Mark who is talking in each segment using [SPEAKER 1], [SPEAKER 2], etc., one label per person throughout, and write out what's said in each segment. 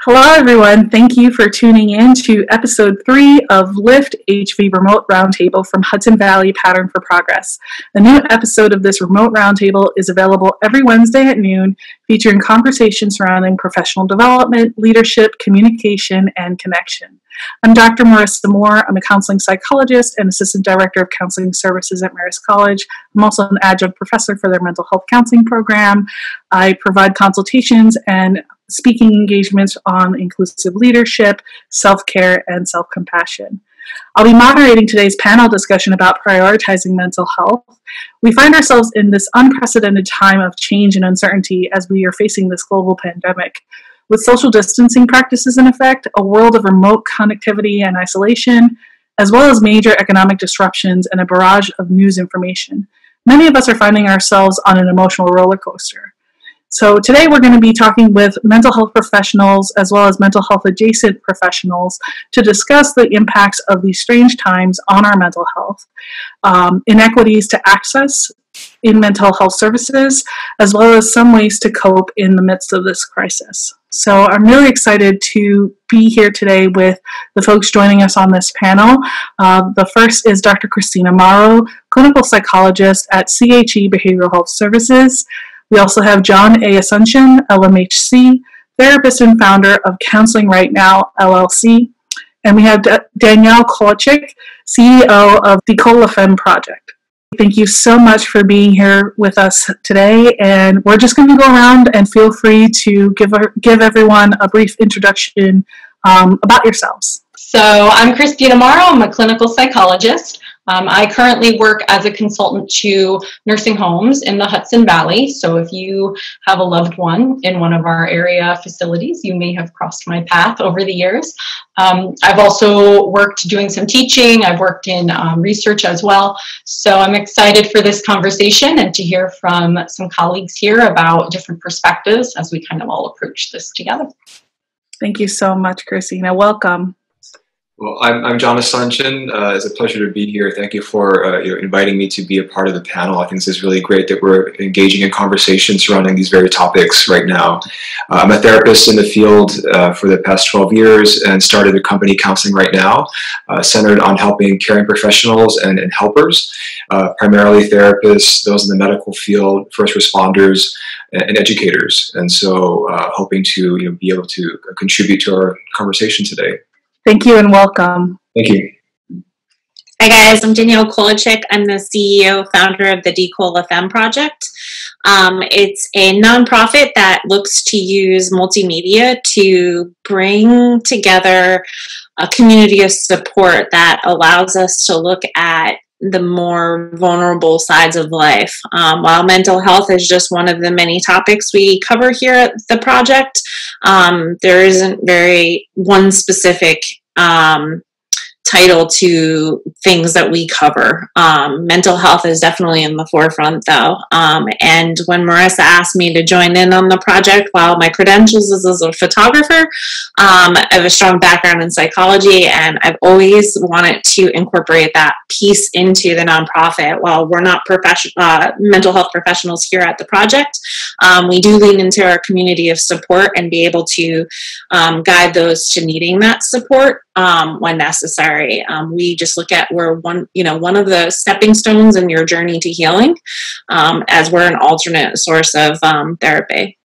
[SPEAKER 1] Hello, everyone. Thank you for tuning in to episode 3 of Lift HV Remote Roundtable from Hudson Valley Pattern for Progress. A new episode of this Remote Roundtable is available every Wednesday at noon, featuring conversations surrounding professional development, leadership, communication, and connection. I'm Dr. Marissa Moore. I'm a counseling psychologist and assistant director of counseling services at Marist College. I'm also an adjunct professor for their mental health counseling program. I provide consultations and speaking engagements on inclusive leadership, self-care, and self-compassion. I'll be moderating today's panel discussion about prioritizing mental health. We find ourselves in this unprecedented time of change and uncertainty as we are facing this global pandemic. With social distancing practices in effect, a world of remote connectivity and isolation, as well as major economic disruptions and a barrage of news information, many of us are finding ourselves on an emotional roller coaster. So today we're going to be talking with mental health professionals as well as mental health adjacent professionals to discuss the impacts of these strange times on our mental health, inequities to access in mental health services, as well as some ways to cope in the midst of this crisis. So I'm really excited to be here today with the folks joining us on this panel. The first is Dr. Cristina Morrow, clinical psychologist at CHE Behavioral Health Services. We also have John A. Asuncion, LMHC, therapist and founder of Counseling Right Now, LLC. And we have Danielle Kolachik, CEO of dKol Femme project. Thank you so much for being here with us today. And we're just going to go around and feel free to give everyone a brief introduction about yourselves.
[SPEAKER 2] So I'm Cristina Morrow. I'm a clinical psychologist. I currently work as a consultant to nursing homes in the Hudson Valley. So if you have a loved one in one of our area facilities, you may have crossed my path over the years. I've also worked doing some teaching. I've worked in research as well. So I'm excited for this conversation and to hear from some colleagues here about different perspectives as we kind of all approach this together.
[SPEAKER 1] Thank you so much, Cristina. Welcome.
[SPEAKER 3] Well, I'm John Asuncion. It's a pleasure to be here. Thank you for inviting me to be a part of the panel. I think this is really great that we're engaging in conversation surrounding these very topics right now. I'm a therapist in the field for the past 12 years and started a company, Counseling Right Now, centered on helping caring professionals and helpers, primarily therapists, those in the medical field, first responders, and educators. And so hoping to be able to contribute to our conversation today.
[SPEAKER 1] Thank you and welcome.
[SPEAKER 3] Thank you.
[SPEAKER 4] Hi guys, I'm Danielle Kolachik. I'm the CEO, founder of the dKol Femme project. It's a nonprofit that looks to use multimedia to bring together a community of support that allows us to look at the more vulnerable sides of life. While mental health is just one of the many topics we cover here at the project, there isn't one specific title to things that we cover. Mental health is definitely in the forefront though. And when Marissa asked me to join in on the project, while my credentials is as a photographer, I have a strong background in psychology and I've always wanted to incorporate that piece into the nonprofit. While we're not mental health professionals here at the project, we do lean into our community of support and be able to guide those to needing that support when necessary. We just look at we're one of the stepping stones in your journey to healing, as we're an alternate source of therapy.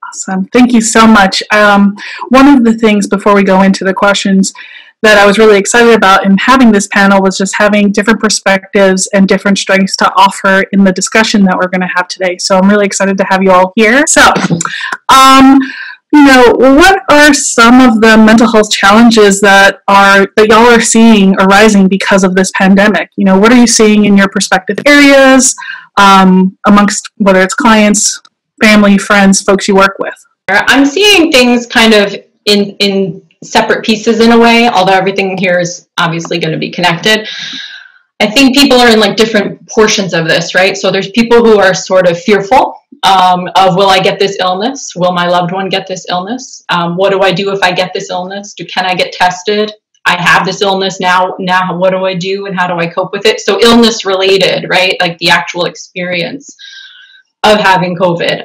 [SPEAKER 1] Awesome. Thank you so much. One of the things before we go into the questions that I was really excited about in having this panel was just having different perspectives and different strengths to offer in the discussion that we're going to have today. So I'm really excited to have you all here. So, what are some of the mental health challenges that y'all are seeing arising because of this pandemic? What are you seeing in your respective areas, amongst whether it's clients, family, friends, folks you work with?
[SPEAKER 2] I'm seeing things kind of in separate pieces in a way, although everything here is obviously going to be connected. I think people are in like different portions of this, right? So there's people who are sort of fearful of, will I get this illness? Will my loved one get this illness? What do I do if I get this illness? Can I get tested? I have this illness now what do I do and how do I cope with it? So illness related, right? Like the actual experience. having COVID,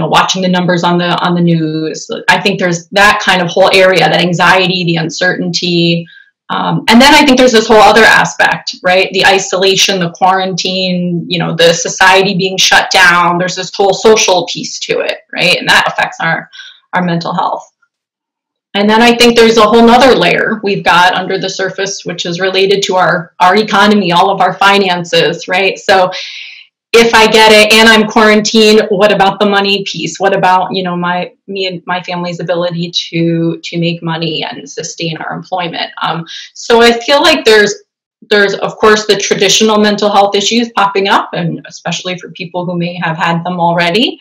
[SPEAKER 2] watching the numbers on the news. I think there's that kind of whole area, that anxiety, the uncertainty. And then I think there's this whole other aspect, right? The isolation, the quarantine, the society being shut down. There's this whole social piece to it, right? And that affects our mental health. And then I think there's a whole nother layer we've got under the surface, which is related to our economy, all of our finances, right? So if I get it and I'm quarantined, what about the money piece? What about, me and my family's ability to make money and sustain our employment? So I feel like there's of course the traditional mental health issues popping up, and especially for people who may have had them already.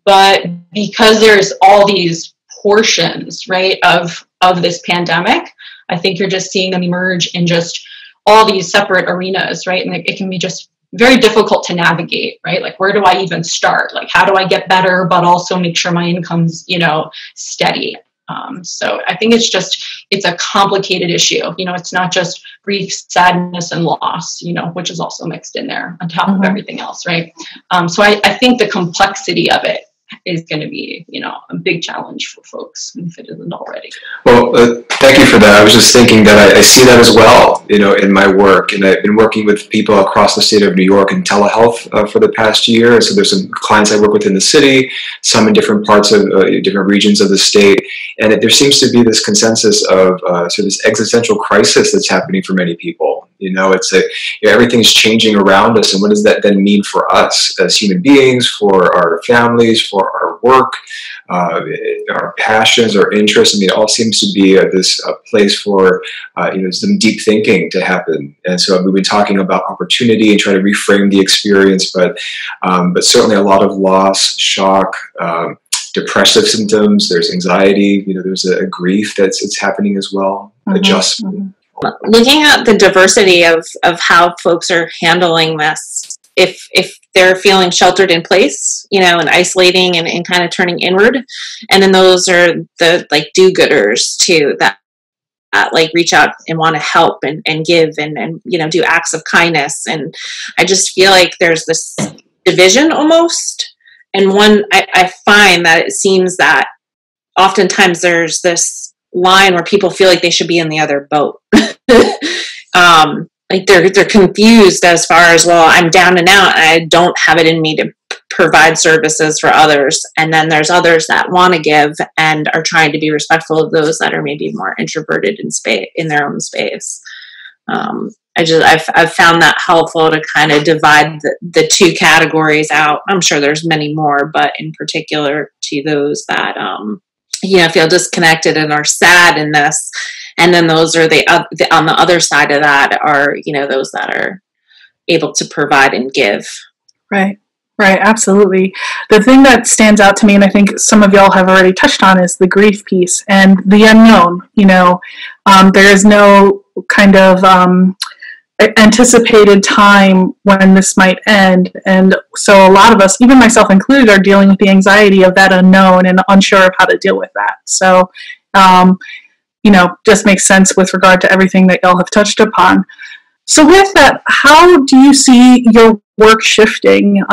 [SPEAKER 2] But because there's all these portions, right, of this pandemic, I think you're just seeing them emerge in just all these separate arenas, right? And it can be just very difficult to navigate, right? Like, where do I even start? Like, how do I get better, but also make sure my income's, steady? So I think it's a complicated issue. It's not just grief, sadness, and loss, which is also mixed in there on top of everything else, right? So I think the complexity of it is going to be, a big challenge for folks if it isn't already.
[SPEAKER 3] Well, thank you for that. I was just thinking that I see that as well, in my work, and I've been working with people across the state of New York in telehealth for the past year. So there's some clients I work with in the city, some in different parts of different regions of the state, and there seems to be this consensus of sort of this existential crisis that's happening for many people. It's everything's changing around us, and what does that then mean for us as human beings, for our families, for our work, our passions, our interests? It all seems to be this place for some deep thinking to happen. And so we've been talking about opportunity and trying to reframe the experience, but certainly a lot of loss, shock, depressive symptoms. There's anxiety. There's a grief it's happening as well. Adjustment.
[SPEAKER 4] Looking at the diversity of how folks are handling this, if they're feeling sheltered in place, and isolating and kind of turning inward, and then those are the do-gooders too, that reach out and want to help and give and do acts of kindness. And I just feel like there's this division almost. And I find that it seems that oftentimes there's this line where people feel like they should be in the other boat. They're confused as far as, well, I'm down and out and I don't have it in me to provide services for others. And then there's others that want to give and are trying to be respectful of those that are maybe more introverted in their own space. I've found that helpful to kind of divide the two categories out. I'm sure there's many more, but in particular to those that feel disconnected and are sad in this. And then those are on the other side of that are, those that are able to provide and give. Right,
[SPEAKER 1] absolutely. The thing that stands out to me, and I think some of y'all have already touched on, is the grief piece and the unknown. There is no kind of anticipated time when this might end. And so a lot of us, even myself included, are dealing with the anxiety of that unknown and unsure of how to deal with that. So, just makes sense with regard to everything that y'all have touched upon. So with that, how do you see your work shifting,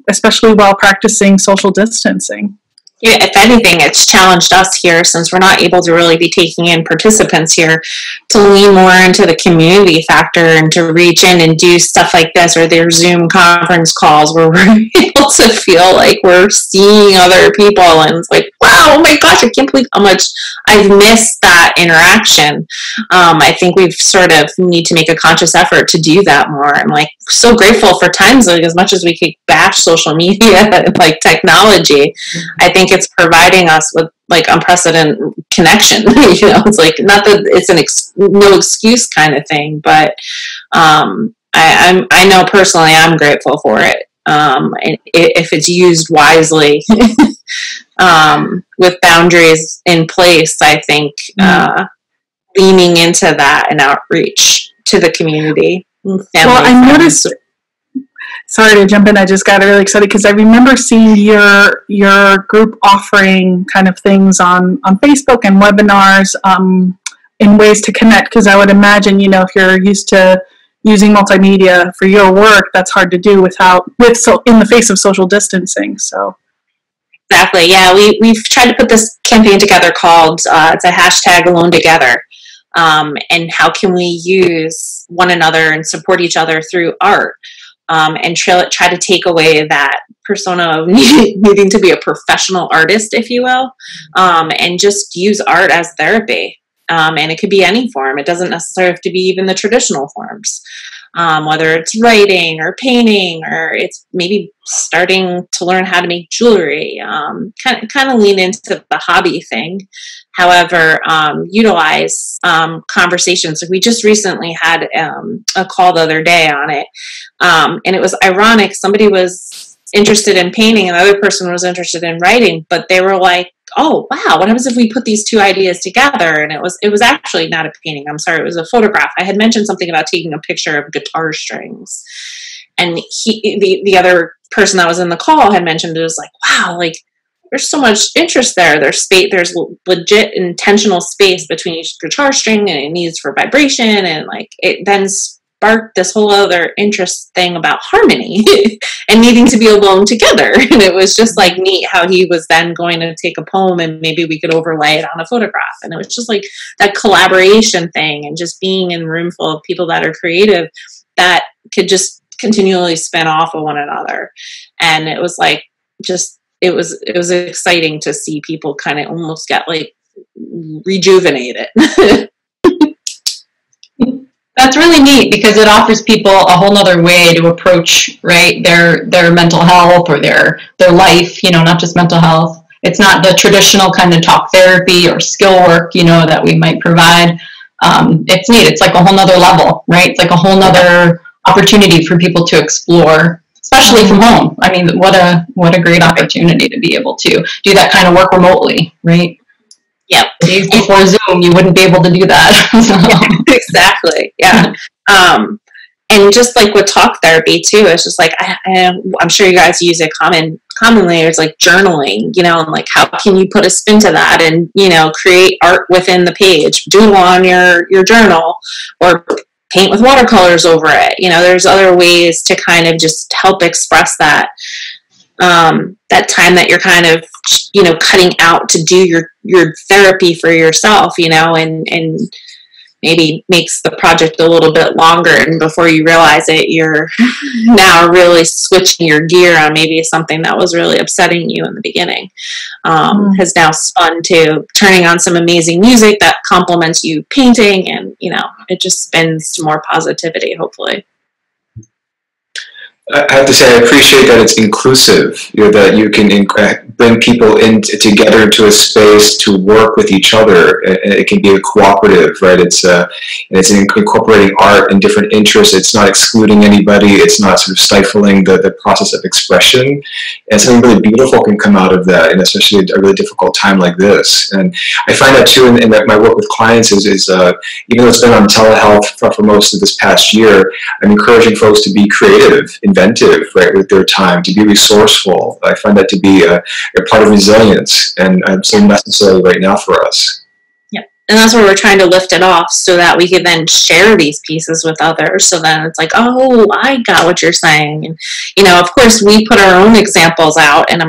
[SPEAKER 1] especially while practicing social distancing?
[SPEAKER 4] Yeah, if anything, it's challenged us here, since we're not able to really be taking in participants here, to lean more into the community factor and to reach in and do stuff like this, or their Zoom conference calls where we're able to feel like we're seeing other people, and it's like, wow, oh my gosh, I can't believe how much I've missed that interaction. I think we've sort of need to make a conscious effort to do that more. I'm so grateful for times, as much as we could bash social media and technology, I think it's providing us with unprecedented connection. It's not that it's no excuse kind of thing, but I know personally I'm grateful for it. And if it's used wisely, with boundaries in place, I think leaning into that and outreach to the community. Well,
[SPEAKER 1] I noticed. Sorry to jump in. I just got really excited because I remember seeing your group offering kind of things on Facebook and webinars in ways to connect. Because I would imagine, if you're used to using multimedia for your work, that's hard to do in the face of social distancing. So.
[SPEAKER 4] Exactly. Yeah, we've tried to put this campaign together called it's a hashtag Alone Together, and how can we use one another and support each other through art, and try to take away that persona of needing to be a professional artist, if you will, and just use art as therapy. And it could be any form. It doesn't necessarily have to be even the traditional forms. Whether it's writing or painting, or it's maybe starting to learn how to make jewelry, kind of lean into the hobby thing. However, utilize conversations. Like we just recently had a call the other day on it, and it was ironic. Somebody was interested in painting and the other person was interested in writing, but they were like, oh wow, what happens if we put these two ideas together? And it was actually not a painting, I'm sorry, it was a photograph. I had mentioned something about taking a picture of guitar strings, and the other person that was in the call had mentioned, it was like, wow, like there's so much interest there. There's legit intentional space between each guitar string, and it needs for vibration, and like it then sparked this whole other interest thing about harmony and needing to be alone together. And it was just like neat how he was then going to take a poem and maybe we could overlay it on a photograph. And it was just like that collaboration thing, and just being in a room full of people that are creative that could just continually spin off of one another. And it was like, it was exciting to see people kind of almost get like rejuvenated.
[SPEAKER 2] That's really neat, because it offers people a whole nother way to approach, right, their mental health or their life, not just mental health. It's not the traditional kind of talk therapy or skill work, that we might provide. It's neat. It's like a whole nother level, right? It's like a whole nother opportunity for people to explore, especially from home. I mean, what a great opportunity to be able to do that kind of work remotely, right?
[SPEAKER 4] Yep.
[SPEAKER 2] Days before Zoom, you wouldn't be able to do that.
[SPEAKER 4] So. Exactly. Yeah. And just like with talk therapy too, it's just like, I'm sure you guys use it commonly. It's like journaling, and like, how can you put a spin to that and, create art within the page, doodle on your journal, or paint with watercolors over it. There's other ways to kind of just help express that, that time that you're kind of, cutting out to do your therapy for yourself, and maybe makes the project a little bit longer. And before you realize it, you're now really switching your gear on maybe something that was really upsetting you in the beginning, has now spun to turning on some amazing music that complements you painting. And, it just spins to more positivity, hopefully.
[SPEAKER 3] I have to say, I appreciate that it's inclusive, that you can bring people together into a space to work with each other. It can be a cooperative, right? It's incorporating art and different interests. It's not excluding anybody. It's not sort of stifling the process of expression. And something really beautiful can come out of that, and especially a really difficult time like this. And I find that too in my work with clients is even though it's been on telehealth for most of this past year, I'm encouraging folks to be creative, inventive, right, with their time, to be resourceful. I find that to be a part of resilience, and so necessary right now for us.
[SPEAKER 4] Yeah, and that's where we're trying to lift it off so that we can then share these pieces with others. So then it's like, oh, I got what you're saying. And, of course, we put our own examples out, and I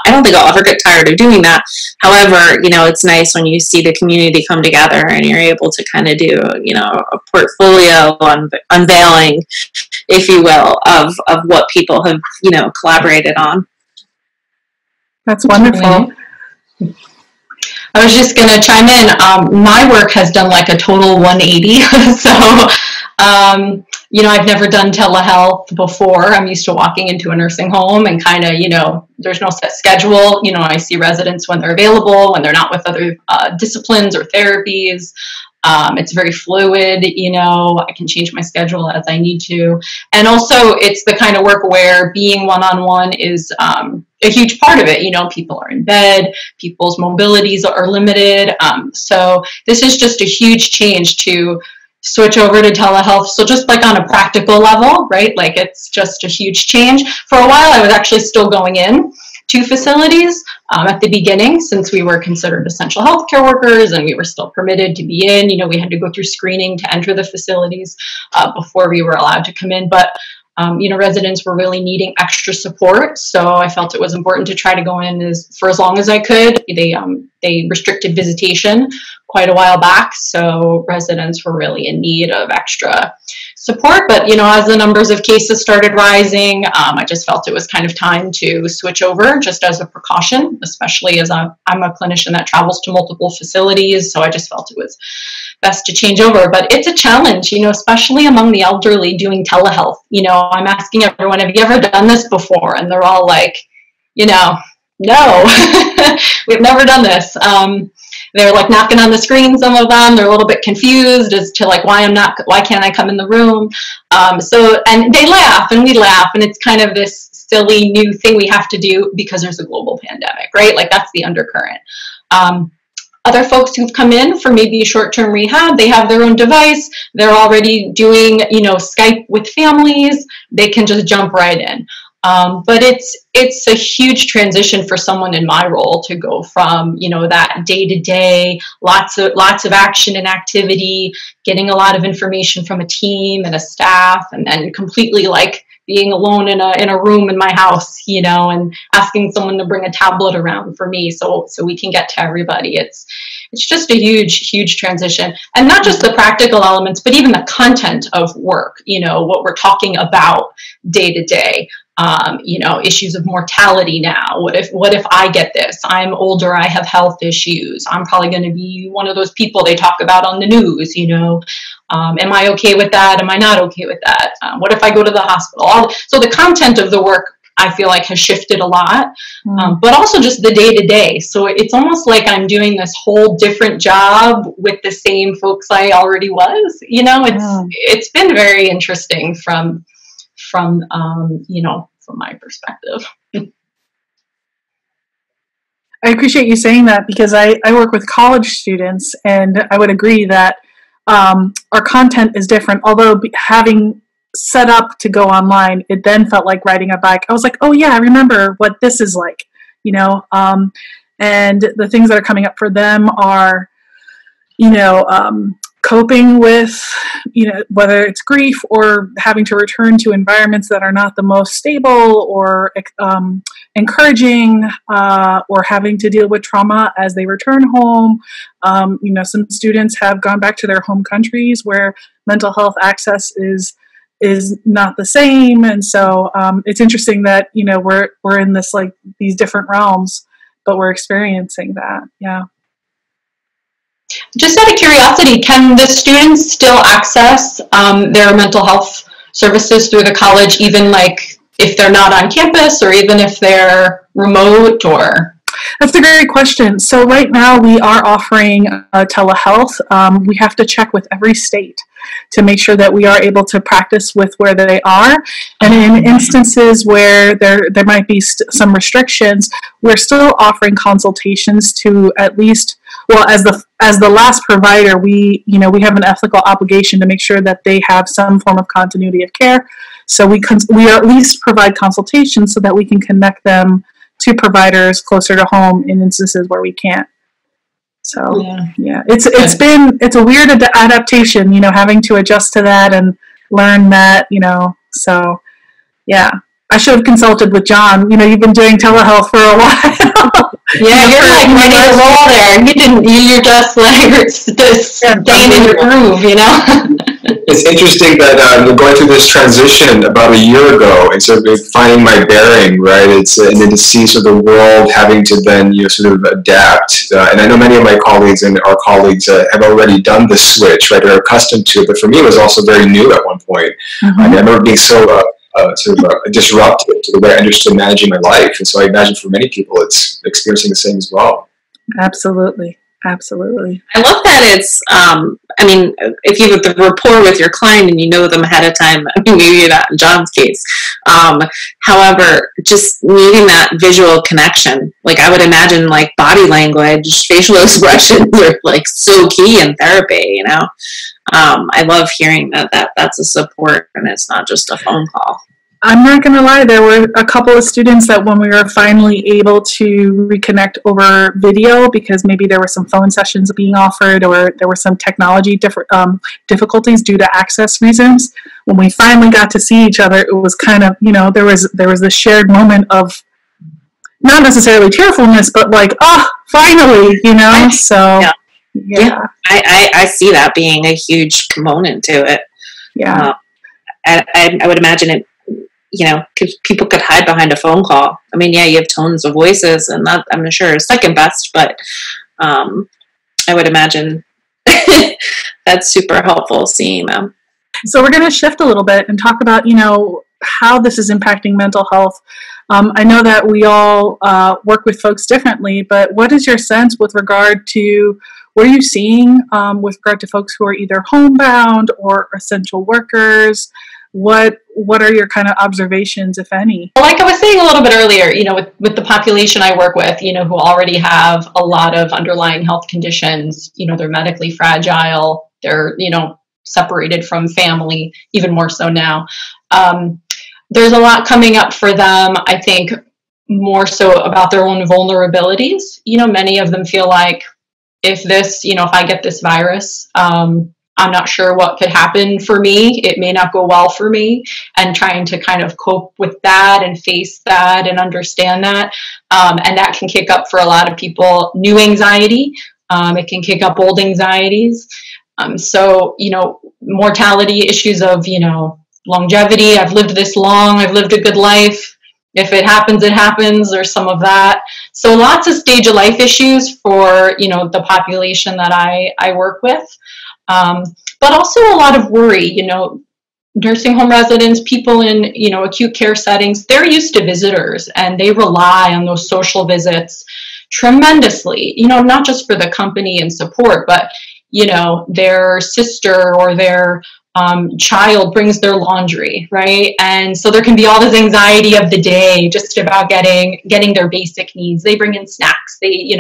[SPEAKER 4] don't think I'll ever get tired of doing that. However, it's nice when you see the community come together and you're able to kind of do, a portfolio unveiling, if you will, of what people have, collaborated on.
[SPEAKER 1] That's wonderful.
[SPEAKER 2] I was just going to chime in. My work has done like a total 180. So, I've never done telehealth before. I'm used to walking into a nursing home and kind of, there's no set schedule. I see residents when they're available, when they're not with other disciplines or therapies. It's very fluid, I can change my schedule as I need to. And also it's the kind of work where being one-on-one is a huge part of it. People are in bed, people's mobilities are limited. So this is just a huge change to switch over to telehealth. So just like on a practical level, right? Like it's just a huge change. For a while, I was actually still going in 2 facilities at the beginning, since we were considered essential healthcare workers and we were still permitted to be in. We had to go through screening to enter the facilities before we were allowed to come in. But residents were really needing extra support, so I felt it was important to try to go in for as long as I could. They restricted visitation quite a while back, so residents were really in need of extra support. But as the numbers of cases started rising, I just felt it was kind of time to switch over, just as a precaution, especially as I'm a clinician that travels to multiple facilities. So I just felt it was best to change over. But it's a challenge, especially among the elderly doing telehealth. I'm asking everyone, have you ever done this before? And they're all like, no, we've never done this. They're like knocking on the screen, some of them. They're a little bit confused as to like why can't I come in the room? And they laugh and we laugh, and it's kind of this silly new thing we have to do because there's a global pandemic, right? Like that's the undercurrent. Other folks who've come in for maybe short-term rehab, they have their own device. They're already doing, Skype with families. They can just jump right in. But it's a huge transition for someone in my role to go from, that day-to-day, lots of action and activity, getting a lot of information from a team and a staff, and then completely like being alone in a room in my house, and asking someone to bring a tablet around for me so we can get to everybody. It's just a huge transition, and not just the practical elements, but even the content of work, what we're talking about day to day. Issues of mortality now. What if I get this? I'm older, I have health issues. I'm probably going to be one of those people they talk about on the news, Am I okay with that? Am I not okay with that? What if I go to the hospital? So the content of the work, I feel like, has shifted a lot, but also just the day-to-day. So it's almost like I'm doing this whole different job with the same folks I already was. It's been very interesting from my perspective.
[SPEAKER 1] I appreciate you saying that, because I work with college students, and I would agree that our content is different. Although having set up to go online, it then felt like riding a bike. I was like, oh yeah, I remember what this is like, and the things that are coming up for them are, coping with, whether it's grief or having to return to environments that are not the most stable or encouraging, or having to deal with trauma as they return home. Some students have gone back to their home countries where mental health access is not the same. And so it's interesting that, we're in this, like, these different realms, but we're experiencing that. Yeah.
[SPEAKER 2] Just out of curiosity, can the students still access their mental health services through the college, even like if they're not on campus, or even if they're remote? Or
[SPEAKER 1] that's a great question. So right now we are offering telehealth. We have to check with every state to make sure that we are able to practice with where they are. And in instances where there might be some restrictions, we're still offering consultations to at least, well, as the last provider, we have an ethical obligation to make sure that they have some form of continuity of care. So we at least provide consultations so that we can connect them to providers closer to home in instances where we can't. So yeah, it's a weird adaptation, having to adjust to that and learn that, so yeah. I should have consulted with John. You've been doing telehealth for a while.
[SPEAKER 2] Yeah, you're like ready to roll there. You're just like staying in your groove,
[SPEAKER 3] It's interesting that you're going through this transition about a year ago, and sort of finding my bearing, right? And then to see sort of the world having to then sort of adapt. And I know many of my colleagues and our colleagues have already done the switch, right? They're accustomed to it, but for me, it was also very new at one point. Mm-hmm. I remember being so disruptive to the way I understood managing my life, and so I imagine for many people, it's experiencing the same as well.
[SPEAKER 1] Absolutely.
[SPEAKER 4] I love that it's, if you have the rapport with your client and you know them ahead of time, maybe not in John's case. However, just needing that visual connection, like I would imagine like body language, facial expressions are like so key in therapy, I love hearing that that's a support and it's not just a phone call.
[SPEAKER 1] I'm not going to lie, there were a couple of students that when we were finally able to reconnect over video, because maybe there were some phone sessions being offered or there were some technology difficulties due to access reasons, when we finally got to see each other, it was kind of, there was this shared moment of not necessarily tearfulness, but like, oh, finally, so
[SPEAKER 4] yeah. I see that being a huge component to it.
[SPEAKER 1] Yeah.
[SPEAKER 4] I would imagine it, people could hide behind a phone call. I mean, yeah, you have tones of voices, and that, I'm sure, is second best, but I would imagine that's super helpful seeing them.
[SPEAKER 1] So we're going to shift a little bit and talk about, how this is impacting mental health. I know that we all work with folks differently, but what is your sense with regard to what are you seeing with regard to folks who are either homebound or essential workers? What are your kind of observations, if any?
[SPEAKER 2] Well, like I was saying a little bit earlier, with the population I work with, who already have a lot of underlying health conditions, they're medically fragile, they're, separated from family, even more so now. There's a lot coming up for them, I think, more so about their own vulnerabilities. Many of them feel like if I get this virus, I'm not sure what could happen for me. It may not go well for me, and trying to kind of cope with that and face that and understand that. And that can kick up for a lot of people new anxiety. It can kick up old anxieties. So, mortality issues of, longevity. I've lived this long. I've lived a good life. If it happens, it happens. There's some of that. So lots of stage of life issues for, the population that I work with. But also a lot of worry, nursing home residents, people in, acute care settings, they're used to visitors and they rely on those social visits tremendously, not just for the company and support, but, their sister or their child brings their laundry, right? And so there can be all this anxiety of the day just about getting their basic needs. They bring in snacks. They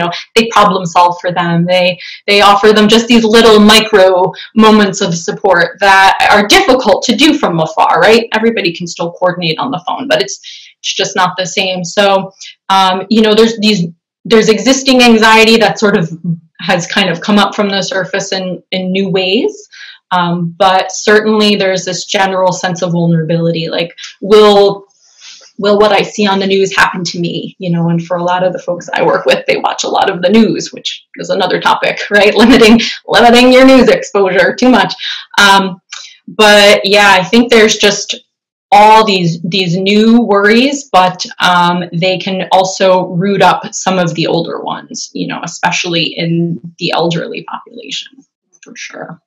[SPEAKER 2] problem solve for them. They offer them just these little micro moments of support that are difficult to do from afar, right? Everybody can still coordinate on the phone, but it's just not the same. So, there's existing anxiety that sort of has kind of come up from the surface in new ways. But certainly there's this general sense of vulnerability, like, will what I see on the news happen to me? And for a lot of the folks I work with, they watch a lot of the news, which is another topic, right? Limiting your news exposure too much. But yeah, I think there's just all these new worries, but they can also root up some of the older ones, especially in the elderly population, for sure.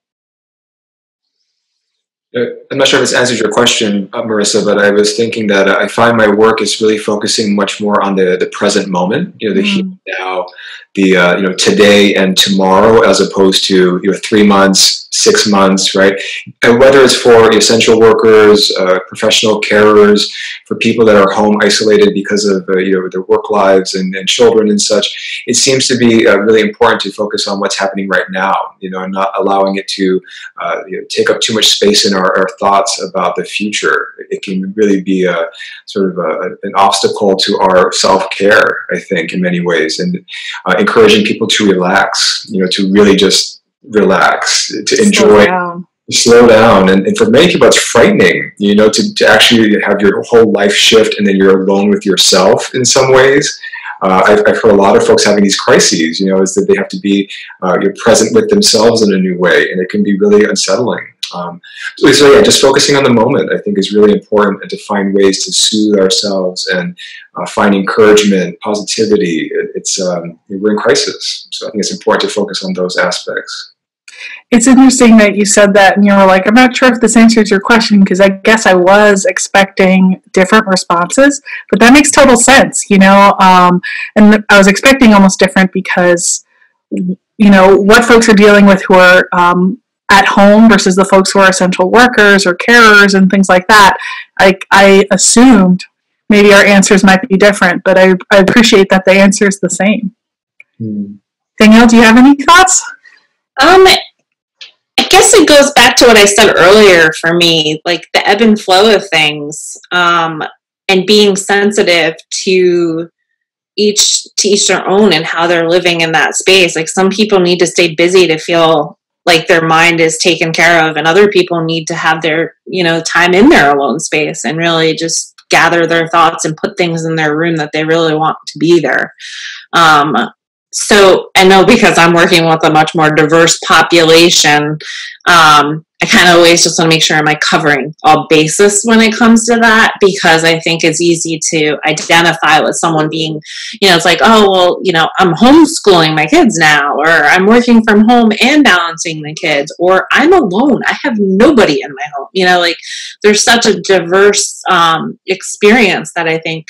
[SPEAKER 3] I'm not sure if this answers your question, Marissa, but I was thinking that I find my work is really focusing much more on the present moment, the here and now, the today and tomorrow, as opposed to 3 months, 6 months, right? And whether it's for essential workers, professional carers, for people that are home isolated because of their work lives and children and such, it seems to be really important to focus on what's happening right now, and not allowing it to take up too much space in our thoughts about the future. It can really be a sort of an obstacle to our self-care, I think, in many ways, and encouraging people to relax, to really just relax, to enjoy, slow down. And for many people, it's frightening, to actually have your whole life shift and then you're alone with yourself in some ways. I've heard a lot of folks having these crises, is that they have to be you're present with themselves in a new way, and it can be really unsettling. So yeah, just focusing on the moment, I think, is really important, and to find ways to soothe ourselves and find encouragement, positivity. We're in crisis, so I think it's important to focus on those aspects.
[SPEAKER 1] It's interesting that you said that, and you were like, I'm not sure if this answers your question, because I guess I was expecting different responses, but that makes total sense, and I was expecting almost different because, what folks are dealing with who are at home versus the folks who are essential workers or carers and things like that, I assumed maybe our answers might be different, but I appreciate that the answer is the same. Danielle, do you have any thoughts?
[SPEAKER 4] I guess it goes back to what I said earlier for me, like the ebb and flow of things, and being sensitive to each their own and how they're living in that space. Like some people need to stay busy to feel like their mind is taken care of, and other people need to have their, time in their alone space and really just gather their thoughts and put things in their room that they really want to be there. So I know because I'm working with a much more diverse population, I kind of always just want to make sure am I covering all bases when it comes to that, because I think it's easy to identify with someone being, it's like, oh, well, I'm homeschooling my kids now, or I'm working from home and balancing the kids, or I'm alone. I have nobody in my home. Like there's such a diverse experience that I think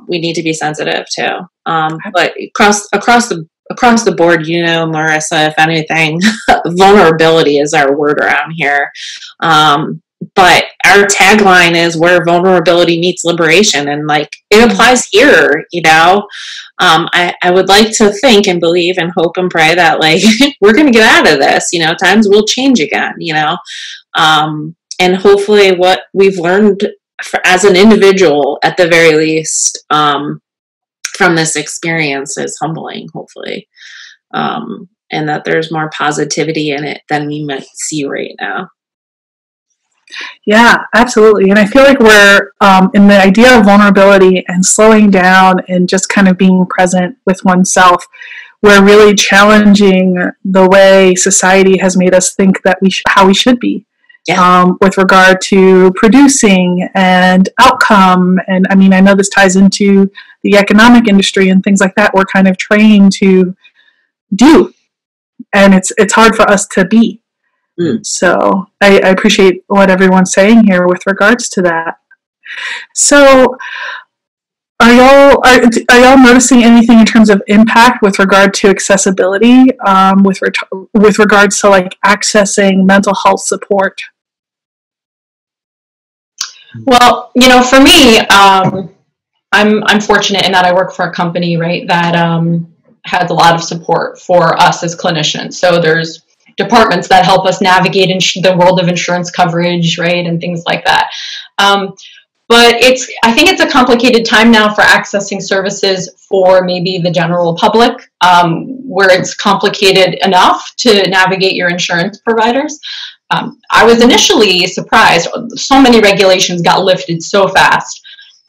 [SPEAKER 4] we need to be sensitive to. But across the board, Marissa, if anything, vulnerability is our word around here. But our tagline is where vulnerability meets liberation, and like it applies here. I would like to think and believe and hope and pray that like we're going to get out of this. Times will change again. And hopefully, what we've learned as an individual, at the very least, from this experience is humbling, hopefully, and that there's more positivity in it than we might see right now.
[SPEAKER 1] Yeah, absolutely. And I feel like we're in the idea of vulnerability and slowing down and just kind of being present with oneself, we're really challenging the way society has made us think that how we should be. Yeah. With regard to producing and outcome. And I mean, I know this ties into the economic industry and things like that. We're kind of trained to do, and it's hard for us to be. So I appreciate what everyone's saying here with regards to that. So are y'all noticing anything in terms of impact with regard to accessibility, with regards to like accessing mental health support?
[SPEAKER 2] Well, for me, I'm fortunate in that I work for a company, right, that has a lot of support for us as clinicians. So there's departments that help us navigate the world of insurance coverage, right, and things like that. But I think it's a complicated time now for accessing services for maybe the general public, where it's complicated enough to navigate your insurance providers. I was initially surprised. So many regulations got lifted so fast,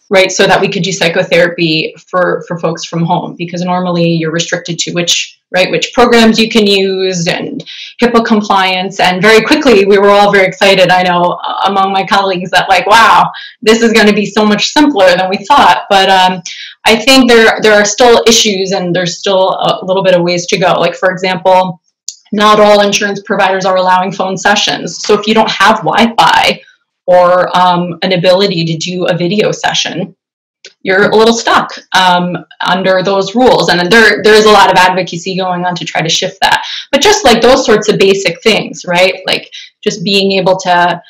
[SPEAKER 2] right? So that we could do psychotherapy for folks from home, because normally you're restricted to which programs you can use and HIPAA compliance. And very quickly, we were all very excited, I know, among my colleagues, that like, wow, this is going to be so much simpler than we thought. But I think there are still issues, and there's still a little bit of ways to go. Like, for example, not all insurance providers are allowing phone sessions. So if you don't have Wi-Fi or an ability to do a video session, you're a little stuck under those rules. And there is a lot of advocacy going on to try to shift that. But just like those sorts of basic things, right? Like just being able to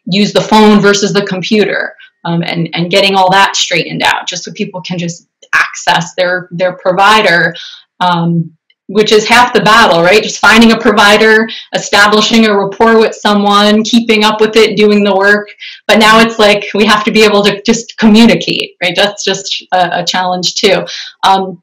[SPEAKER 2] use the phone versus the computer, and getting all that straightened out, just so people can just access their provider, which is half the battle, right? Just finding a provider, establishing a rapport with someone, keeping up with it, doing the work. But now it's like we have to be able to just communicate, right? That's just a challenge too.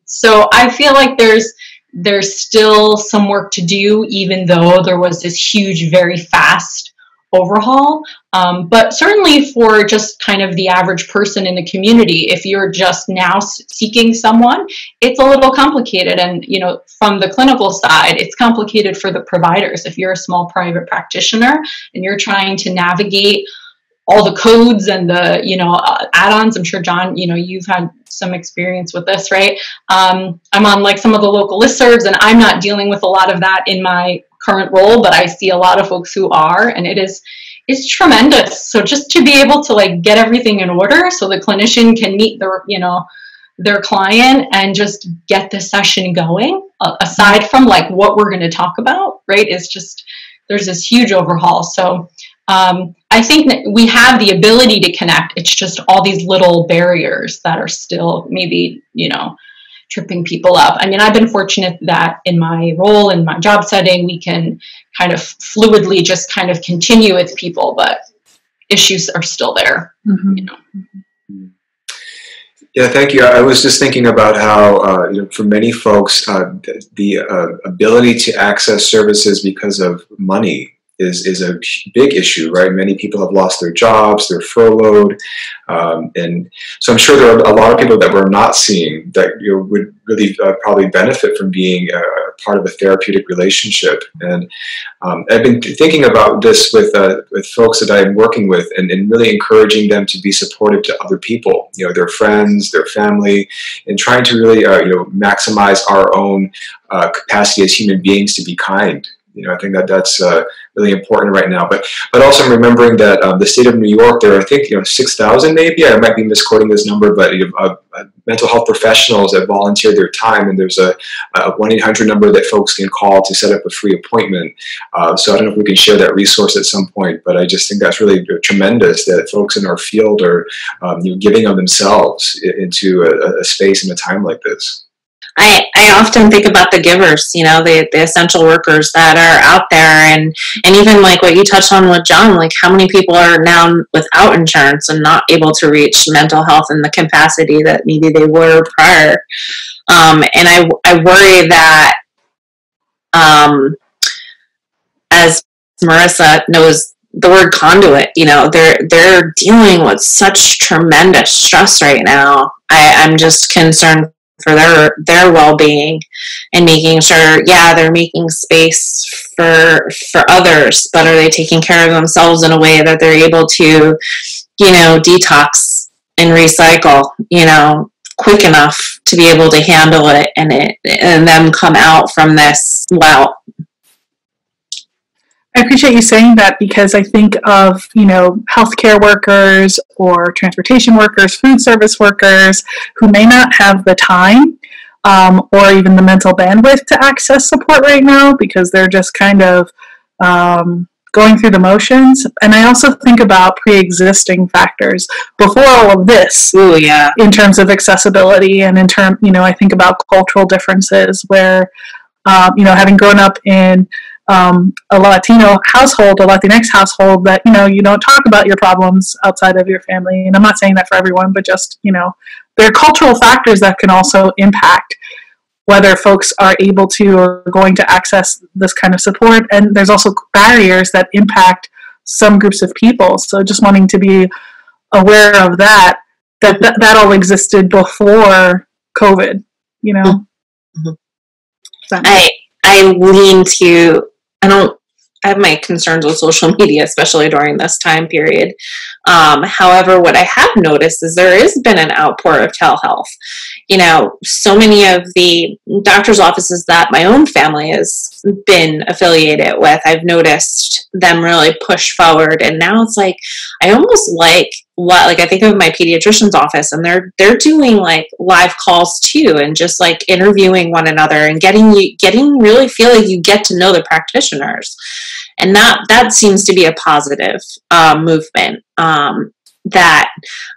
[SPEAKER 2] So I feel like there's still some work to do, even though there was this huge, very fast overhaul. But certainly for just kind of the average person in the community, if you're just now seeking someone, it's a little complicated. And, from the clinical side, it's complicated for the providers. If you're a small private practitioner and you're trying to navigate all the codes and the, add-ons, I'm sure, John, you've had some experience with this, right? I'm on like some of the local listservs, and I'm not dealing with a lot of that in my current role, but I see a lot of folks who are, and it's tremendous. So just to be able to like get everything in order so the clinician can meet their client and just get the session going, aside from like what we're going to talk about, right, is just, there's this huge overhaul. So I think that we have the ability to connect. It's just all these little barriers that are still maybe, tripping people up. I mean, I've been fortunate that in my role, in my job setting, we can kind of fluidly just kind of continue with people, but issues are still there, you know.
[SPEAKER 3] Yeah, thank you. I was just thinking about how, for many folks, the ability to access services because of money is a big issue, right? Many people have lost their jobs, they're furloughed, and so I'm sure there are a lot of people that we're not seeing that would really probably benefit from being part of a therapeutic relationship. And I've been thinking about this with folks that I'm working with, and really encouraging them to be supportive to other people, their friends, their family, and trying to really maximize our own capacity as human beings to be kind. I think that's really important right now. But also I'm remembering that the state of New York, there are, I think, 6,000 maybe, I might be misquoting this number, but mental health professionals that volunteer their time, and there's a 1-800 number that folks can call to set up a free appointment. So I don't know if we can share that resource at some point, but I just think that's really tremendous that folks in our field are giving of themselves into a space and a time like this.
[SPEAKER 4] I often think about the givers, the essential workers that are out there, and even like what you touched on with John, like how many people are now without insurance and not able to reach mental health in the capacity that maybe they were prior. And I worry that, as Marissa knows, the word conduit, they're dealing with such tremendous stress right now. I'm just concerned for their well-being and making sure, they're making space for others, but are they taking care of themselves in a way that they're able to, detox and recycle, quick enough to be able to handle it and them come out from this well.
[SPEAKER 1] I appreciate you saying that, because I think of, healthcare workers or transportation workers, food service workers who may not have the time or even the mental bandwidth to access support right now because they're just kind of going through the motions. And I also think about pre-existing factors before all of this.
[SPEAKER 4] Ooh, yeah.
[SPEAKER 1] In terms of accessibility, and I think about cultural differences where, having grown up in a Latino household, a Latinx household, that, you don't talk about your problems outside of your family. And I'm not saying that for everyone, but just, there are cultural factors that can also impact whether folks are able to or going to access this kind of support. And there's also barriers that impact some groups of people. So just wanting to be aware of that all existed before COVID,
[SPEAKER 4] Mm-hmm. I lean to, I have my concerns with social media, especially during this time period. However, what I have noticed is there has been an outpour of telehealth. So many of the doctor's offices that my own family has been affiliated with, I've noticed them really push forward. And now it's like, I almost like I think of my pediatrician's office, and they're doing like live calls too, and just like interviewing one another and getting really feel like you get to know the practitioners. And that seems to be a positive movement that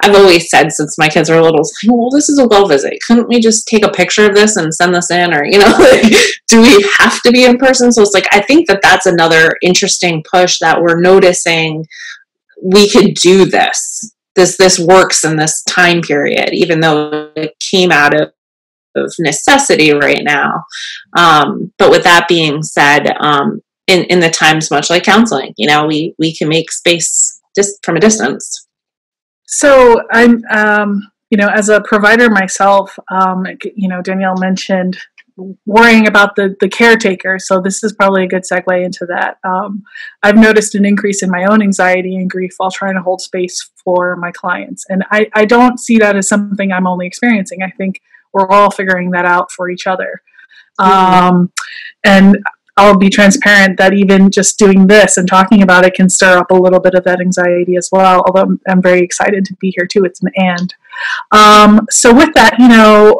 [SPEAKER 4] I've always said since my kids were little. Well, this is a well visit. Couldn't we just take a picture of this and send this in? Or, do we have to be in person? So it's like, I think that's another interesting push that we're noticing. We could do this. This works in this time period, even though it came out of necessity right now. But with that being said, in the times, much like counseling, we can make space just from a distance.
[SPEAKER 1] So I'm, as a provider myself, Danielle mentioned worrying about the caretaker. So this is probably a good segue into that. I've noticed an increase in my own anxiety and grief while trying to hold space for my clients. And I don't see that as something I'm only experiencing. I think we're all figuring that out for each other. And I'll be transparent that even just doing this and talking about it can stir up a little bit of that anxiety as well, although I'm very excited to be here too. It's an and. So with that,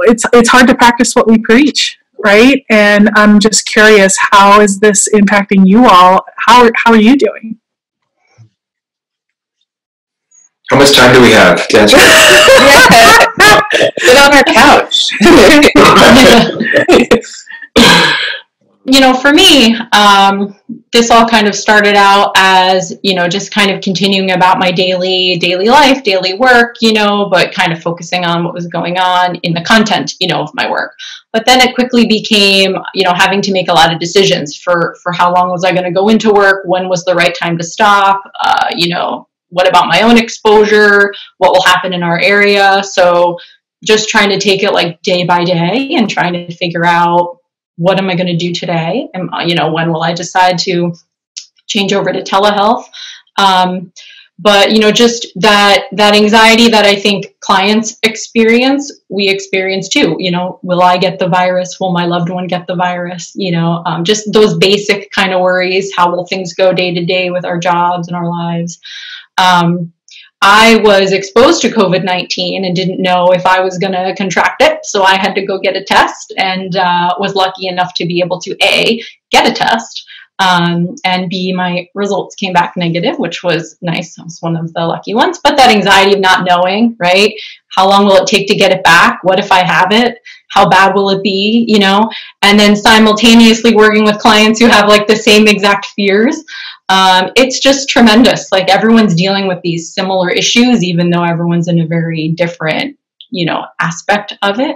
[SPEAKER 1] it's hard to practice what we preach, right? And I'm just curious, how is this impacting you all? How are you doing?
[SPEAKER 3] How much time do we have to answer that?
[SPEAKER 4] Sit on our couch.
[SPEAKER 2] You know, for me, this all kind of started out as, you know, just kind of continuing about my daily life, daily work, you know, but kind of focusing on what was going on in the content, you know, of my work. But then it quickly became, you know, having to make a lot of decisions for how long was I going to go into work? When was the right time to stop? You know, what about my own exposure? What will happen in our area? So just trying to take it like day by day and trying to figure out, what am I going to do today? And, you know, when will I decide to change over to telehealth? But, you know, just that anxiety that I think clients experience, we experience too. You know, will I get the virus? Will my loved one get the virus? You know, just those basic kind of worries. How will things go day to day with our jobs and our lives? I was exposed to COVID-19 and didn't know if I was going to contract it. So I had to go get a test and was lucky enough to be able to A, get a test, and B, my results came back negative, which was nice. I was one of the lucky ones. But that anxiety of not knowing, right? How long will it take to get it back? What if I have it? How bad will it be? You know, and then simultaneously working with clients who have like the same exact fears. It's just tremendous. Like everyone's dealing with these similar issues, even though everyone's in a very different, you know, aspect of it.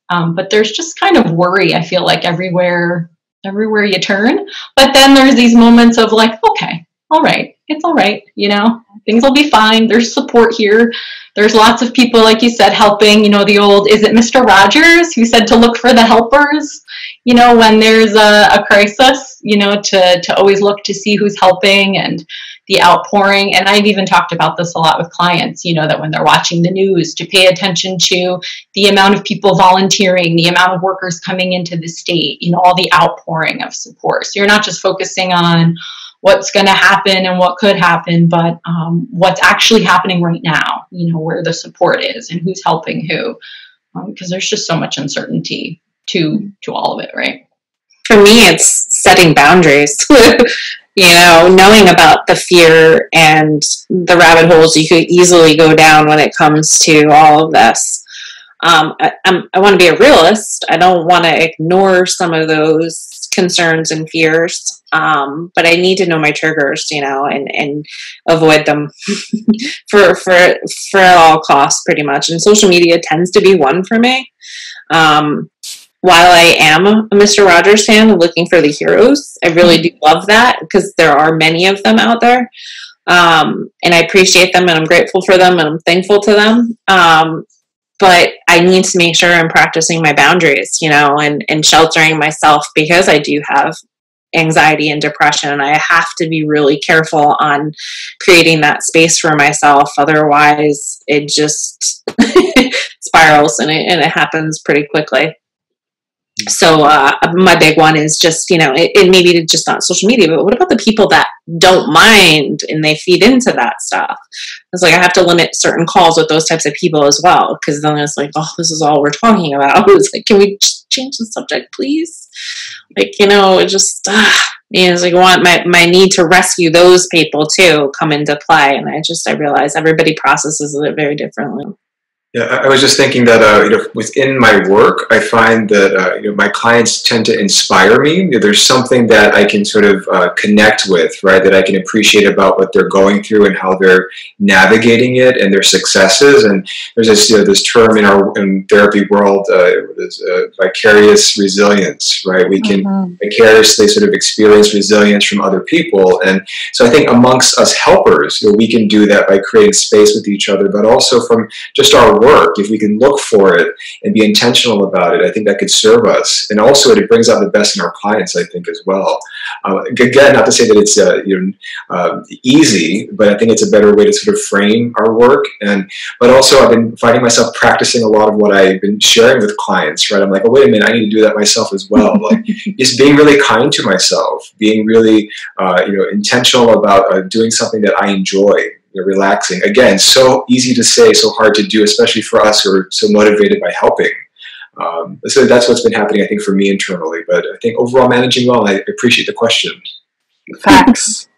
[SPEAKER 2] But there's just kind of worry, I feel like, everywhere you turn. But then there's these moments of like, okay, all right, it's all right. You know, things will be fine. There's support here. There's lots of people, like you said, helping, you know, the old, is it Mr. Rogers who said to look for the helpers, you know, when there's a crisis, you know, to always look to see who's helping and the outpouring. And I've even talked about this a lot with clients, you know, that when they're watching the news, to pay attention to the amount of people volunteering, the amount of workers coming into the state, you know, all the outpouring of support. So you're not just focusing on what's going to happen and what could happen, but what's actually happening right now, you know, where the support is and who's helping who, because there's just so much uncertainty to all of it, right?
[SPEAKER 4] For me, it's setting boundaries, you know, knowing about the fear and the rabbit holes you could easily go down when it comes to all of this. I want to be a realist. I don't want to ignore some of those concerns and fears, but I need to know my triggers, you know, and avoid them for all costs, pretty much. And social media tends to be one for me. While I am a Mr. Rogers fan and looking for the heroes, I really do love that because there are many of them out there. And I appreciate them and I'm grateful for them and I'm thankful to them. But I need to make sure I'm practicing my boundaries, you know, and sheltering myself because I do have anxiety and depression. And I have to be really careful on creating that space for myself. Otherwise, it just spirals and it happens pretty quickly. So my big one is just, you know, it maybe just not social media, but what about the people that don't mind and they feed into that stuff? It's like I have to limit certain calls with those types of people as well, because then it's like, oh, this is all we're talking about. It's like, can we change the subject, please? Like, you know, it just, it's like I want my need to rescue those people too come into play. And I realize everybody processes it very differently.
[SPEAKER 3] Yeah, I was just thinking that you know, within my work, I find that you know, my clients tend to inspire me. You know, there's something that I can sort of connect with, right? That I can appreciate about what they're going through and how they're navigating it and their successes. And there's this, you know, this term in therapy world, vicarious resilience, right? We can vicariously sort of experience resilience from other people, and so I think amongst us helpers, you know, we can do that by creating space with each other, but also from just our work, if we can look for it and be intentional about it, I think that could serve us. And also it brings out the best in our clients, I think, as well. Again, not to say that it's easy, but I think it's a better way to sort of frame our work. But also I've been finding myself practicing a lot of what I've been sharing with clients, right? I'm like, oh, wait a minute, I need to do that myself as well. Like just being really kind to myself, being really intentional about doing something that I enjoy. Relaxing. Again, so easy to say, so hard to do, especially for us who are so motivated by helping. So that's what's been happening, I think, for me internally. But I think overall managing well, I appreciate the question.
[SPEAKER 1] Facts.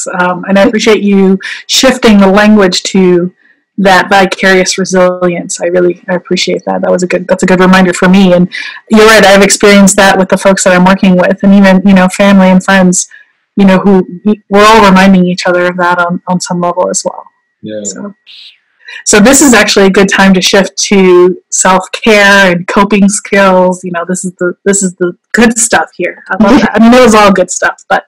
[SPEAKER 1] And I appreciate you shifting the language to that vicarious resilience. I appreciate that. That's a good reminder for me. And you're right, I've experienced that with the folks that I'm working with, and even, family and friends, who we're all reminding each other of that on some level as well.
[SPEAKER 3] Yeah.
[SPEAKER 1] So this is actually a good time to shift to self-care and coping skills. This is the good stuff here. I love that. I mean, it was all good stuff, but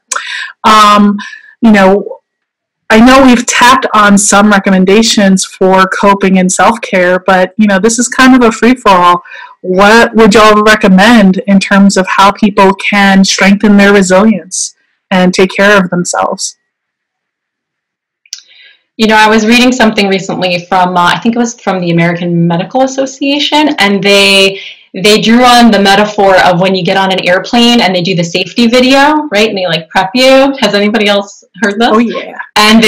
[SPEAKER 1] I know we've tapped on some recommendations for coping and self-care, but, this is kind of a free-for-all. What would y'all recommend in terms of how people can strengthen their resilience and take care of themselves?
[SPEAKER 2] I was reading something recently from, I think it was from the American Medical Association, and they drew on the metaphor of when you get on an airplane and they do the safety video, right? And they prep you. Has anybody else heard this?
[SPEAKER 1] Oh yeah.
[SPEAKER 2] And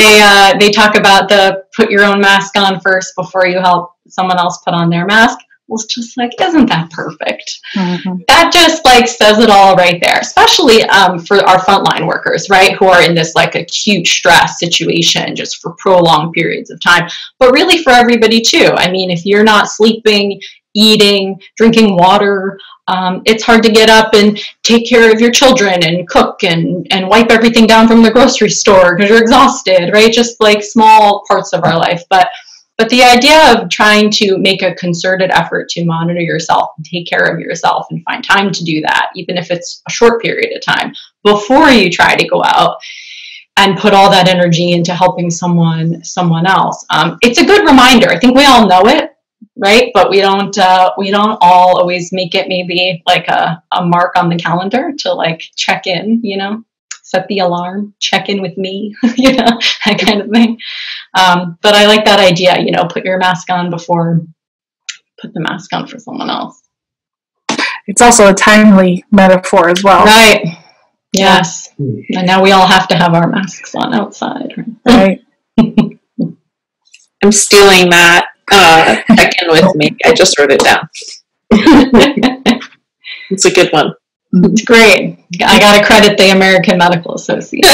[SPEAKER 2] they talk about the put your own mask on first before you help someone else put on their mask. Well, it's just isn't that perfect? Mm-hmm. That just says it all right there, especially for our frontline workers, right? Who are in this acute stress situation just for prolonged periods of time, but really for everybody too. I mean, if you're not sleeping, eating, drinking water, it's hard to get up and take care of your children and cook and wipe everything down from the grocery store because you're exhausted, right? Just small parts of our life. But the idea of trying to make a concerted effort to monitor yourself and take care of yourself and find time to do that, even if it's a short period of time, before you try to go out and put all that energy into helping someone else. It's a good reminder. I think we all know it, right? But we don't all always make it maybe a mark on the calendar to check in, set the alarm, check in with me, that kind of thing. But I like that idea, put your mask on before put the mask on for someone else.
[SPEAKER 1] It's also a timely metaphor as well.
[SPEAKER 2] Right. Yes. And now we all have to have our masks on outside.
[SPEAKER 1] Right.
[SPEAKER 4] I'm stealing that. Check in with me. I just wrote it down. It's a good one.
[SPEAKER 2] It's great. I got to credit the American Medical Association.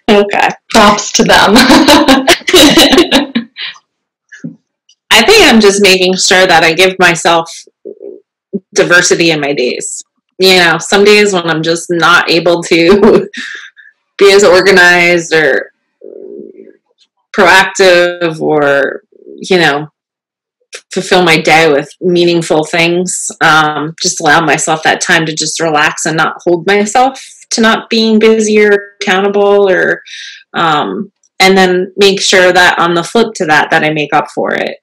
[SPEAKER 4] Okay.
[SPEAKER 2] Props to them.
[SPEAKER 4] I think I'm just making sure that I give myself diversity in my days. Some days when I'm just not able to be as organized or proactive or, fulfill my day with meaningful things. Just allow myself that time to just relax and not hold myself to not being busy or accountable, or and then make sure that on the flip to that I make up for it.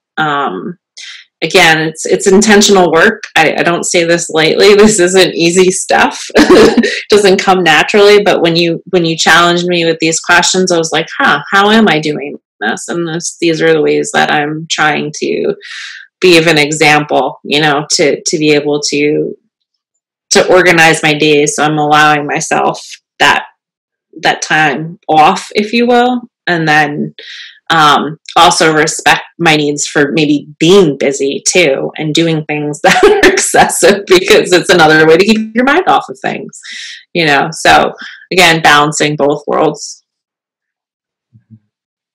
[SPEAKER 4] Again, it's intentional work. I don't say this lightly. This isn't easy stuff. It doesn't come naturally. But when you challenged me with these questions, I was like, how am I doing this? And these are the ways that I'm trying to be of an example, to be able to organize my days. So I'm allowing myself that time off, if you will, and then also respect my needs for maybe being busy too and doing things that are excessive, because it's another way to keep your mind off of things, So again, balancing both worlds.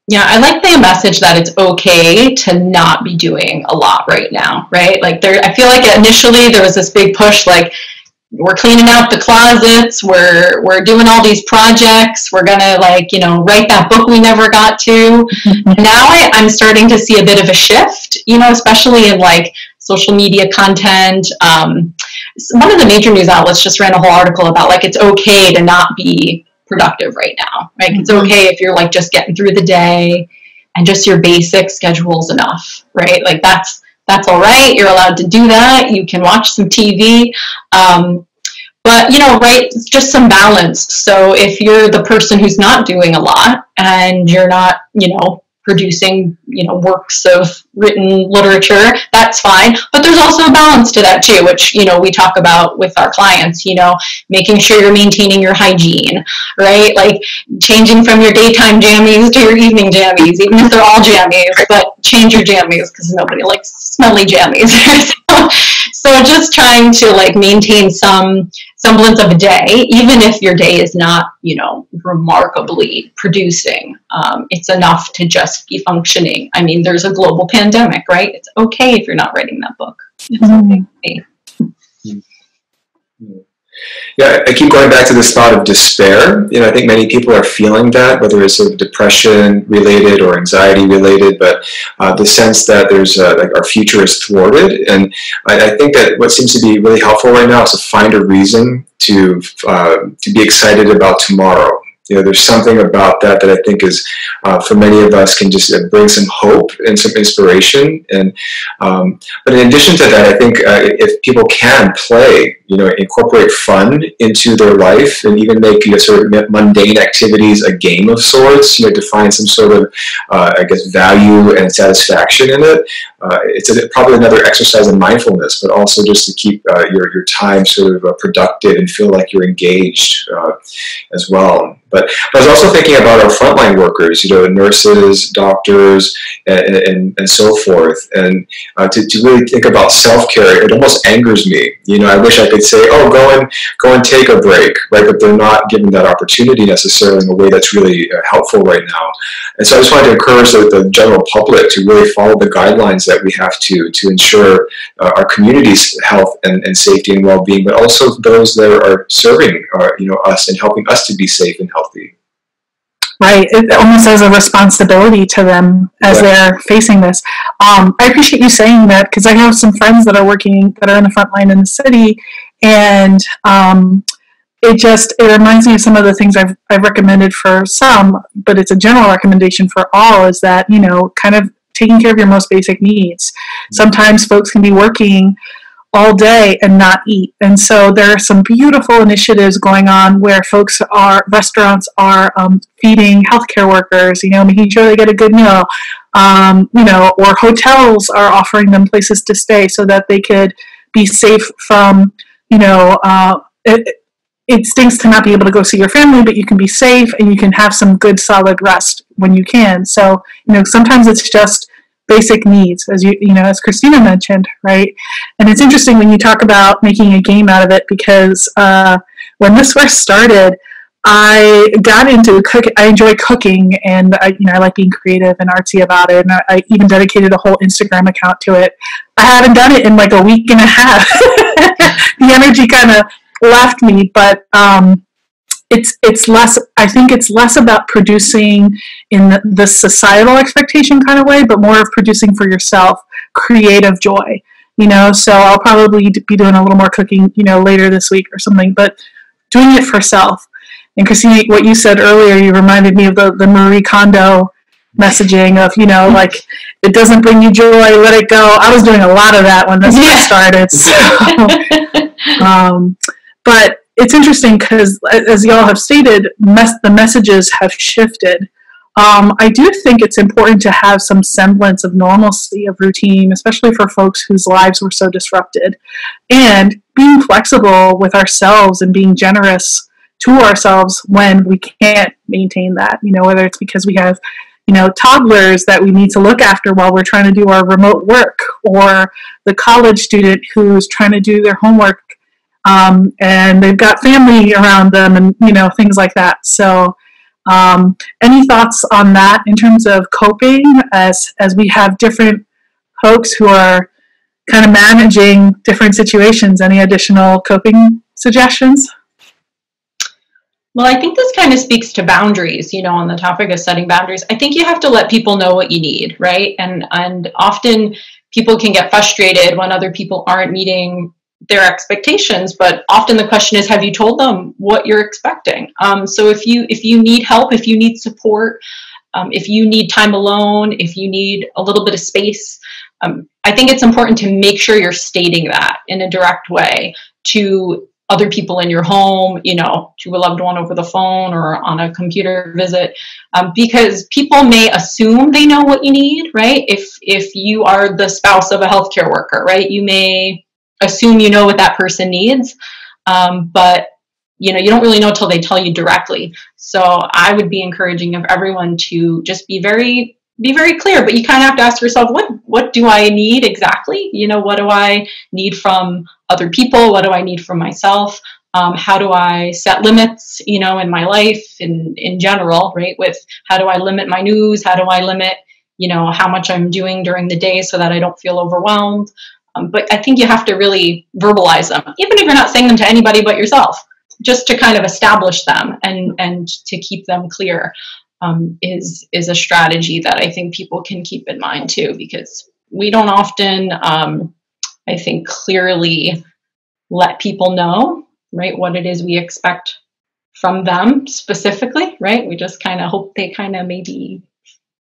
[SPEAKER 2] Yeah, I like the message that it's okay to not be doing a lot right now, right? I feel like initially there was this big push, we're cleaning out the closets, we're doing all these projects, we're gonna write that book we never got to. And now I'm starting to see a bit of a shift, especially in social media content. One of the major news outlets just ran a whole article about it's okay to not be productive right now, right? It's okay if you're just getting through the day and just your basic schedule's enough, right? That's all right. You're allowed to do that. You can watch some TV. But, right, it's just some balance. So if you're the person who's not doing a lot and you're not, producing, works of written literature, that's fine. But there's also a balance to that too, which, we talk about with our clients, making sure you're maintaining your hygiene, right? Changing from your daytime jammies to your evening jammies, even if they're all jammies, but change your jammies because nobody likes smelly jammies. So just trying to like maintain some semblance of a day, even if your day is not, you know, remarkably producing. It's enough to just be functioning. I mean, there's a global pandemic, right? It's okay if you're not writing that book. It's okay.
[SPEAKER 3] Yeah, I keep going back to this thought of despair. You know, I think many people are feeling that, whether it's sort of depression related or anxiety related, but the sense that there's like our future is thwarted. And I think that what seems to be really helpful right now is to find a reason to be excited about tomorrow. You know, there's something about that that I think is, for many of us, can just bring some hope and some inspiration. And but in addition to that, I think if people can play, you know, incorporate fun into their life, and even make, you know, sort of mundane activities a game of sorts, you know, to find some sort of, I guess, value and satisfaction in it. It's probably another exercise in mindfulness, but also just to keep your time sort of productive and feel like you're engaged as well. But I was also thinking about our frontline workers, you know, nurses, doctors, and so forth. And to really think about self-care, it almost angers me. You know, I wish I could say, oh, go and take a break, right? But they're not given that opportunity necessarily in a way that's really helpful right now. And so I just wanted to encourage the general public to really follow the guidelines that we have to ensure our community's health and safety and well-being, but also those that are serving, you know, us and helping us to be safe and healthy.
[SPEAKER 1] Right, it almost as a responsibility to them as they're facing this. I appreciate you saying that, because I have some friends that are working, that are in the front line in the city, and it reminds me of some of the things I've recommended for some, but it's a general recommendation for all, is that, you know, kind of taking care of your most basic needs. Sometimes folks can be working all day and not eat. And so there are some beautiful initiatives going on where restaurants are feeding healthcare workers, you know, making sure they get a good meal, you know, or hotels are offering them places to stay so that they could be safe from, you know, it stinks to not be able to go see your family, but you can be safe and you can have some good solid rest when you can. So, you know, sometimes it's just basic needs, as you know, as Cristina mentioned, right? And it's interesting when you talk about making a game out of it, because when this first started, I got into cooking. I enjoy cooking, and I like being creative and artsy about it. And I even dedicated a whole Instagram account to it. I haven't done it in like a week and a half. The energy kind of left me, but it's less. I think it's less about producing in the societal expectation kind of way, but more of producing for yourself, creative joy. You know, so I'll probably be doing a little more cooking, you know, later this week or something. But doing it for self. And Cristina, what you said earlier, you reminded me of the Marie Kondo messaging of, you know, like, it doesn't bring you joy, let it go. I was doing a lot of that when this started. So, but it's interesting because, as y'all have stated, the messages have shifted. I do think it's important to have some semblance of normalcy, of routine, especially for folks whose lives were so disrupted. And being flexible with ourselves and being generous to ourselves when we can't maintain that, you know, whether it's because we have, you know, toddlers that we need to look after while we're trying to do our remote work, or the college student who's trying to do their homework, and they've got family around them, and, you know, things like that. So any thoughts on that in terms of coping as we have different folks who are kind of managing different situations? Any additional coping suggestions?
[SPEAKER 2] Well, I think this kind of speaks to boundaries, you know, on the topic of setting boundaries. I think you have to let people know what you need, right? And often people can get frustrated when other people aren't meeting their expectations, but often the question is, have you told them what you're expecting? So if you need help, if you need support, if you need time alone, if you need a little bit of space, I think it's important to make sure you're stating that in a direct way to other people in your home, you know, to a loved one over the phone or on a computer visit, because people may assume they know what you need, right? If you are the spouse of a healthcare worker, right, you may assume you know what that person needs, but you know, you don't really know until they tell you directly. So I would be encouraging of everyone to just be very clear, but you kind of have to ask yourself, what do I need exactly? What do I need from other people? What do I need from myself? How do I set limits, in my life in general, right? With how do I limit my news? How do I limit, how much I'm doing during the day so that I don't feel overwhelmed? But I think you have to really verbalize them, even if you're not saying them to anybody but yourself, just to kind of establish them and to keep them clear is a strategy that I think people can keep in mind too, because we don't often, I think, clearly let people know, right, what it is we expect from them specifically, right? We just kind of hope they kind of maybe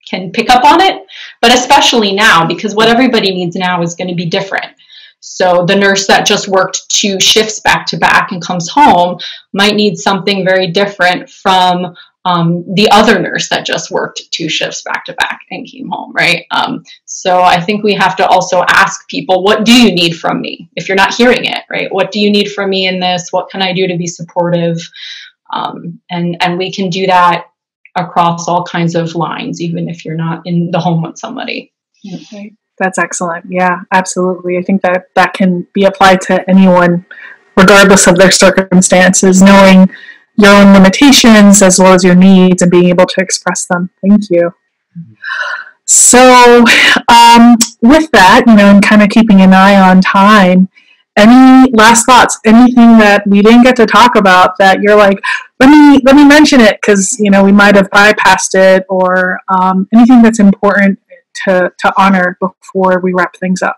[SPEAKER 2] can pick up on it, but especially now, because what everybody needs now is going to be different. So the nurse that just worked 2 shifts back to back and comes home might need something very different from the other nurse that just worked 2 shifts back to back and came home, right? So I think we have to also ask people, what do you need from me? If you're not hearing it, right? What do you need from me in this? What can I do to be supportive? And we can do that across all kinds of lines, even if you're not in the home with somebody.
[SPEAKER 1] Okay. That's excellent. Yeah, absolutely. I think that can be applied to anyone, regardless of their circumstances, knowing your own limitations as well as your needs and being able to express them. Thank you. So with that, and kind of keeping an eye on time, any last thoughts, anything that we didn't get to talk about that you're like, let me mention it because, we might have bypassed it, or anything that's important to honor before we wrap things up?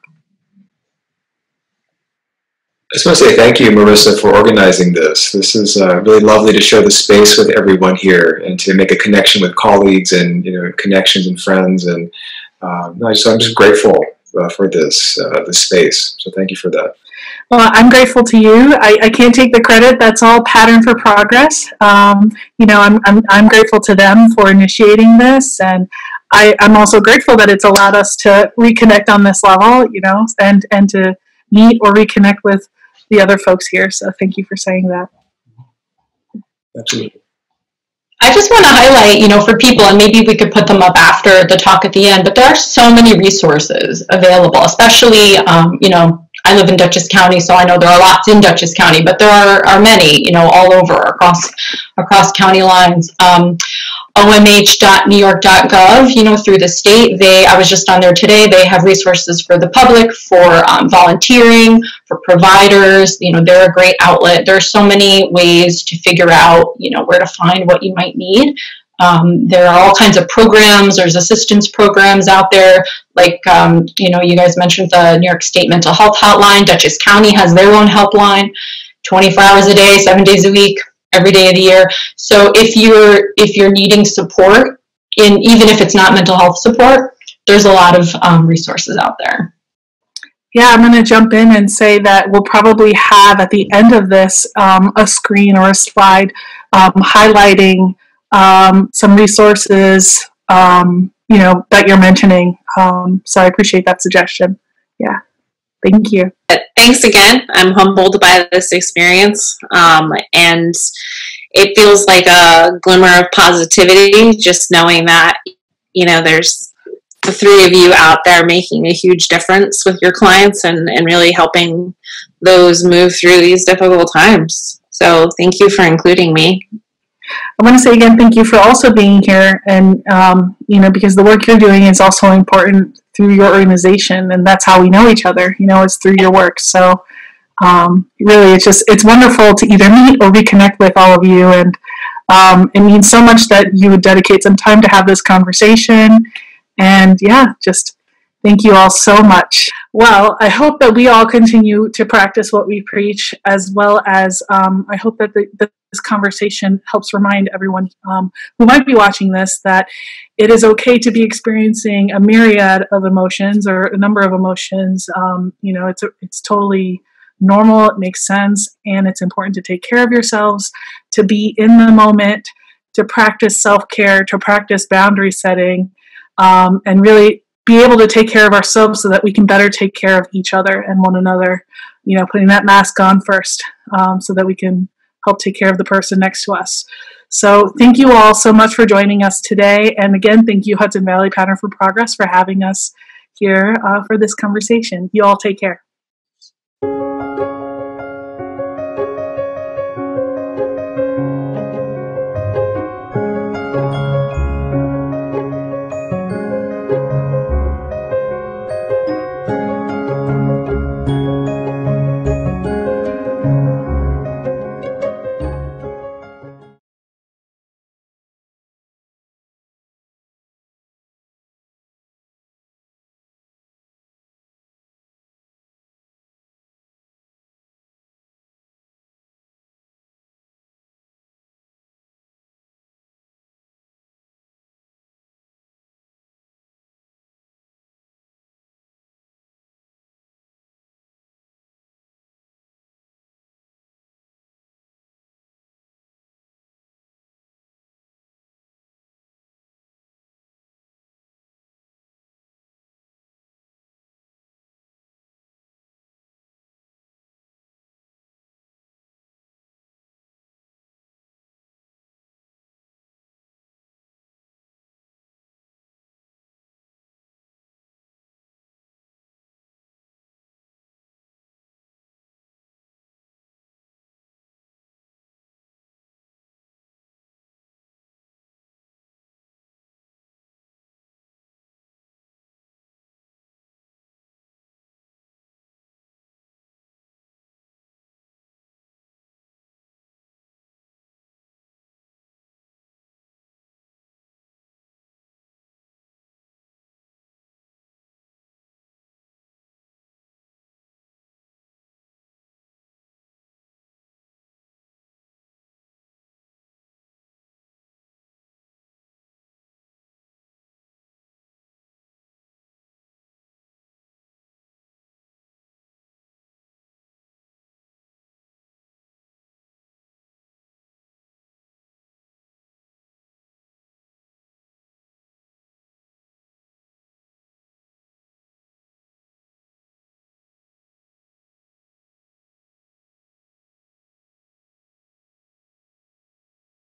[SPEAKER 3] I just want to say thank you, Marissa, for organizing this. This is really lovely to share the space with everyone here and to make a connection with colleagues and connections and friends. And I'm just grateful for this space. So thank you for that.
[SPEAKER 1] Well, I'm grateful to you. I can't take the credit. That's all Pattern for Progress. I'm grateful to them for initiating this, and I'm also grateful that it's allowed us to reconnect on this level, and to meet or reconnect with the other folks here. So thank you for saying that.
[SPEAKER 3] Absolutely.
[SPEAKER 2] I just want to highlight, for people, and maybe we could put them up after the talk at the end, but there are so many resources available, especially, I live in Dutchess County, so I know there are lots in Dutchess County, but there are many, all over across county lines. OMH.newyork.gov, through the state, I was just on there today, they have resources for the public, for volunteering, for providers, they're a great outlet. There are so many ways to figure out, where to find what you might need. There are all kinds of programs. There's assistance programs out there. Like, you guys mentioned the New York State Mental Health Hotline. Dutchess County has their own helpline, 24 hours a day, 7 days a week, every day of the year. So if you're needing support, even if it's not mental health support, there's a lot of resources out there.
[SPEAKER 1] Yeah, I'm going to jump in and say that we'll probably have at the end of this a screen or a slide highlighting some resources, that you're mentioning. So I appreciate that suggestion. Yeah, thank you.
[SPEAKER 4] Thanks again. I'm humbled by this experience, and it feels like a glimmer of positivity just knowing that, there's the 3 of you out there making a huge difference with your clients and really helping those move through these difficult times. So thank you for including me.
[SPEAKER 1] I want to say again, thank you for also being here, and because the work you're doing is also important through your organization, and that's how we know each other. It's through your work. So really, it's wonderful to either meet or reconnect with all of you, and it means so much that you would dedicate some time to have this conversation. And yeah, just thank you all so much. Well, I hope that we all continue to practice what we preach, as well as I hope that this conversation helps remind everyone who might be watching this that it is okay to be experiencing a myriad of emotions or a number of emotions. It's totally normal. It makes sense. And it's important to take care of yourselves, to be in the moment, to practice self-care, to practice boundary setting, and really be able to take care of ourselves so that we can better take care of each other and one another, putting that mask on first, so that we can help take care of the person next to us. So thank you all so much for joining us today. And again, thank you, Hudson Valley Pattern for Progress, for having us here for this conversation. You all take care.